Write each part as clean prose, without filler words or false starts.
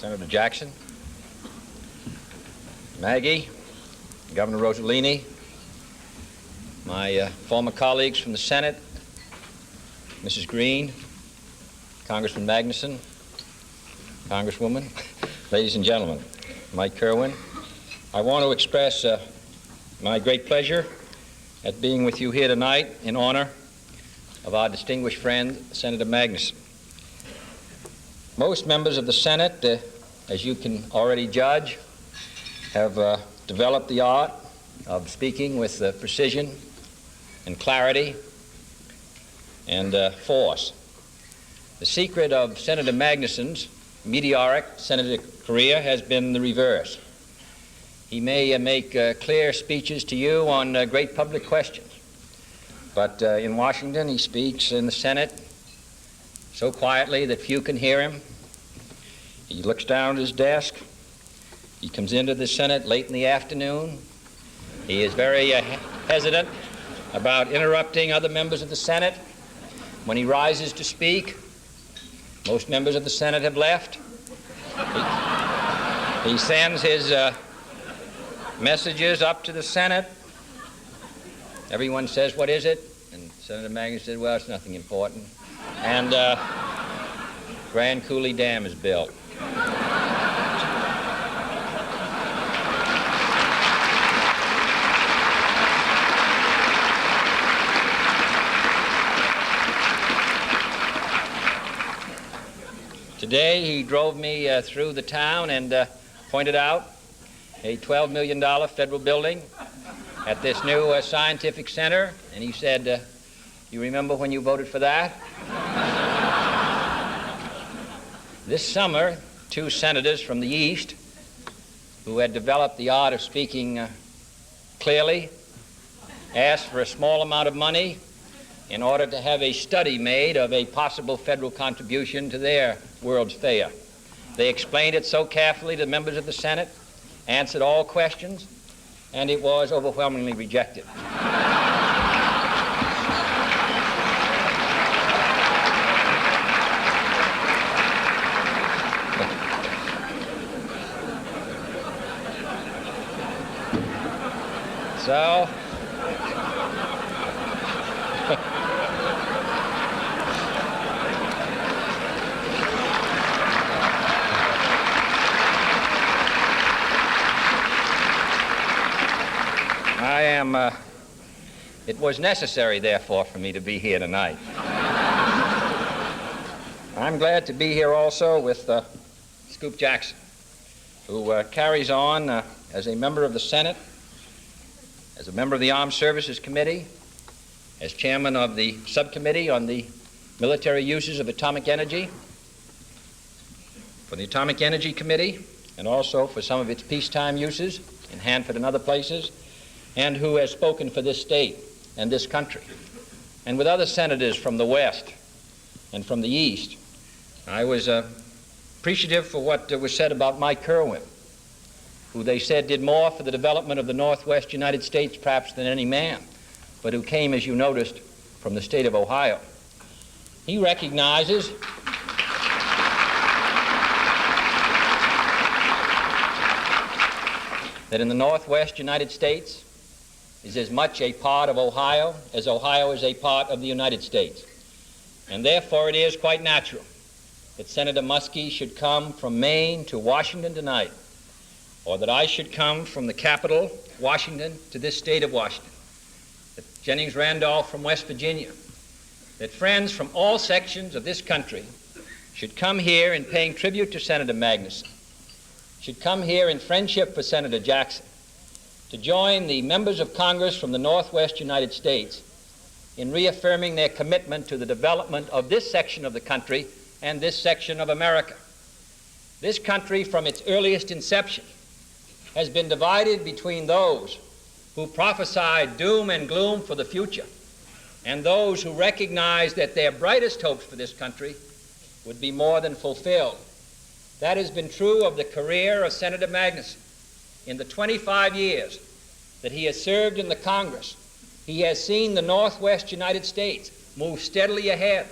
Senator Jackson, Maggie, Governor Rosellini, my former colleagues from the Senate, Mrs. Green, Congressman Magnuson, Congresswoman, ladies and gentlemen, Mike Kirwan, I want to express my great pleasure at being with you here tonight in honor of our distinguished friend, Senator Magnuson. Most members of the Senate, as you can already judge, have developed the art of speaking with precision and clarity and force. The secret of Senator Magnuson's meteoric senator career has been the reverse. He may make clear speeches to you on great public questions, but in Washington he speaks in the Senate so quietly that few can hear him. He looks down at his desk. He comes into the Senate late in the afternoon. He is very hesitant about interrupting other members of the Senate. When he rises to speak, most members of the Senate have left. He sends his messages up to the Senate. Everyone says, "What is it?" And Senator Magnuson said, "Well, it's nothing important." And Grand Coulee Dam is built. Today he drove me through the town and pointed out a $12 million federal building at this new scientific center, and he said, "You remember when you voted for that?" This summer, two senators from the East who had developed the art of speaking clearly asked for a small amount of money in order to have a study made of a possible federal contribution to their World's Fair. They explained it so carefully to members of the Senate, answered all questions, and it was overwhelmingly rejected. So, it was necessary, therefore, for me to be here tonight. I'm glad to be here also with Scoop Jackson, who carries on as a member of the Senate, as a member of the Armed Services Committee, as chairman of the subcommittee on the military uses of atomic energy, for the Atomic Energy Committee, and also for some of its peacetime uses in Hanford and other places, and who has spoken for this state and this country. And with other senators from the West and from the East, I was appreciative for what was said about Mike Kirwan, who they said did more for the development of the Northwest United States perhaps than any man, but who came, as you noticed, from the state of Ohio. He recognizes that in the Northwest United States is as much a part of Ohio as Ohio is a part of the United States. And therefore it is quite natural that Senator Muskie should come from Maine to Washington tonight, or that I should come from the capital, Washington, to this state of Washington, that Jennings Randolph from West Virginia, that friends from all sections of this country should come here in paying tribute to Senator Magnuson, should come here in friendship for Senator Jackson, to join the members of Congress from the Northwest United States in reaffirming their commitment to the development of this section of the country and this section of America. This country, from its earliest inception, has been divided between those who prophesied doom and gloom for the future and those who recognized that their brightest hopes for this country would be more than fulfilled. That has been true of the career of Senator Magnuson. In the 25 years that he has served in the Congress, he has seen the Northwest United States move steadily ahead.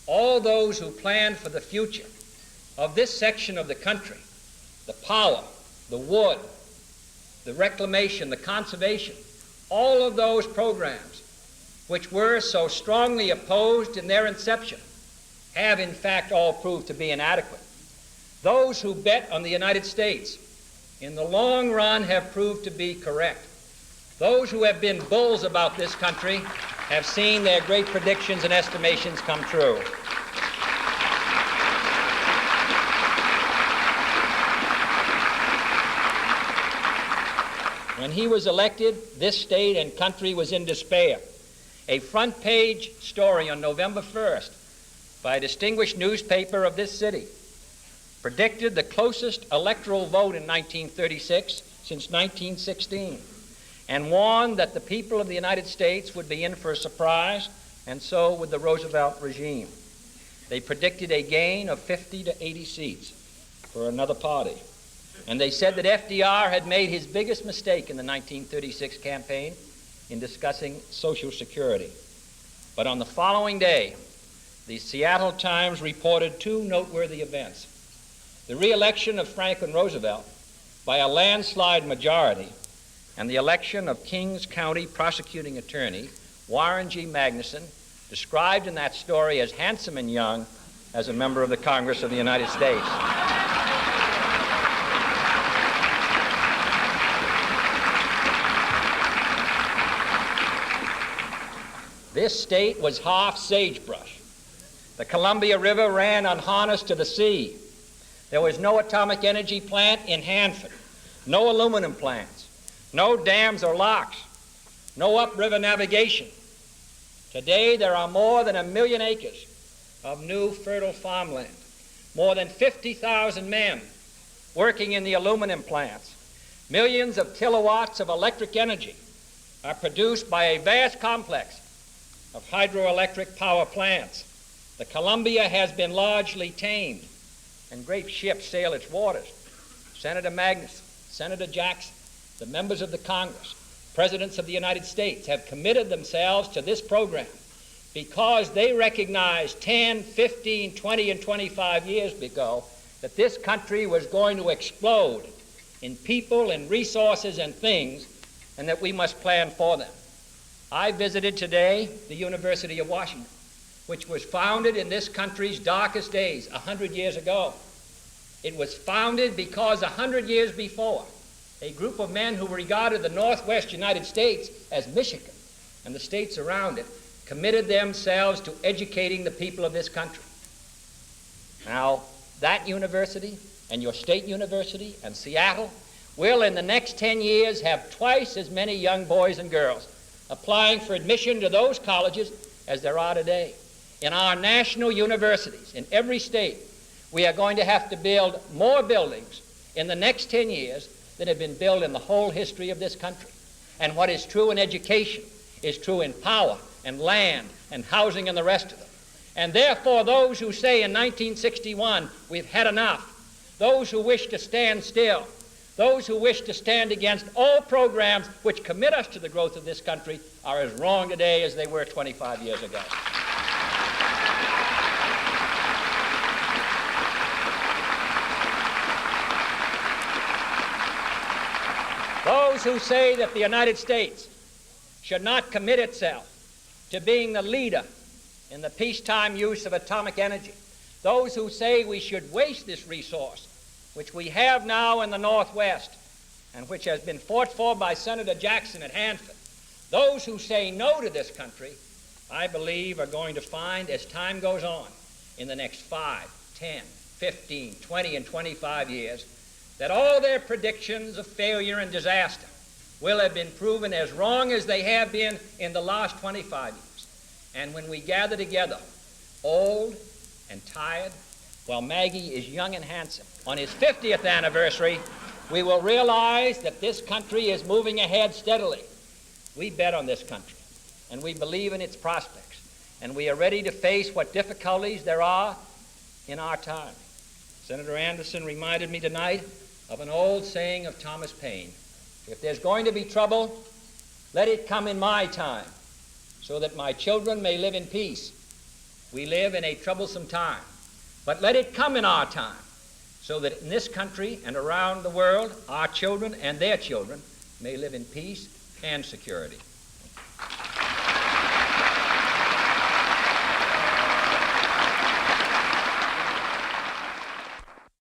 All those who planned for the future of this section of the country, the power, the wood, the reclamation, the conservation, all of those programs which were so strongly opposed in their inception have in fact all proved to be inadequate. Those who bet on the United States in the long run have proved to be correct. Those who have been bulls about this country have seen their great predictions and estimations come true. When he was elected, this state and country was in despair. A front-page story on November 1st by a distinguished newspaper of this city predicted the closest electoral vote in 1936 since 1916 and warned that the people of the United States would be in for a surprise, and so would the Roosevelt regime. They predicted a gain of 50 to 80 seats for another party. And they said that FDR had made his biggest mistake in the 1936 campaign in discussing Social Security. But on the following day, the Seattle Times reported two noteworthy events: the re-election of Franklin Roosevelt by a landslide majority, and the election of Kings County prosecuting attorney Warren G. Magnuson, described in that story as handsome and young, as a member of the Congress of the United States. This state was half sagebrush. The Columbia River ran unharnessed to the sea. There was no atomic energy plant in Hansen, no aluminum plants, no dams or locks, no upriver navigation. Today there are more than 1 million acres of new fertile farmland, more than 50,000 men working in the aluminum plants. Millions of kilowatts of electric energy are produced by a vast complex of hydroelectric power plants. The Columbia has been largely tamed, and great ships sail its waters. Senator Magnuson, Senator Jackson, the members of the Congress, presidents of the United States have committed themselves to this program because they recognized 10, 15, 20, and 25 years ago that this country was going to explode in people and resources and things, and that we must plan for them. I visited today the University of Washington, which was founded in this country's darkest days 100 years ago. It was founded because 100 years before, a group of men who regarded the Northwest United States as Michigan and the states around it committed themselves to educating the people of this country. Now, that university and your state university and Seattle will in the next 10 years have twice as many young boys and girls applying for admission to those colleges as there are today. In our national universities, in every state, we are going to have to build more buildings in the next 10 years than have been built in the whole history of this country. And what is true in education is true in power and land and housing and the rest of them. And therefore, those who say in 1961, we've had enough, those who wish to stand still, those who wish to stand against all programs which commit us to the growth of this country are as wrong today as they were 25 years ago. Those who say that the United States should not commit itself to being the leader in the peacetime use of atomic energy, those who say we should waste this resource, which we have now in the Northwest and which has been fought for by Senator Jackson at Hansen, those who say no to this country, I believe are going to find as time goes on in the next 5, 10, 15, 20, and 25 years that all their predictions of failure and disaster will have been proven as wrong as they have been in the last 25 years. And when we gather together, old and tired, while Maggie is young and handsome, on his 50th anniversary, we will realize that this country is moving ahead steadily. We bet on this country, and we believe in its prospects, and we are ready to face what difficulties there are in our time. Senator Anderson reminded me tonight of an old saying of Thomas Paine: if there's going to be trouble, let it come in my time, so that my children may live in peace. We live in a troublesome time, but let it come in our time, so that in this country and around the world, our children and their children may live in peace and security.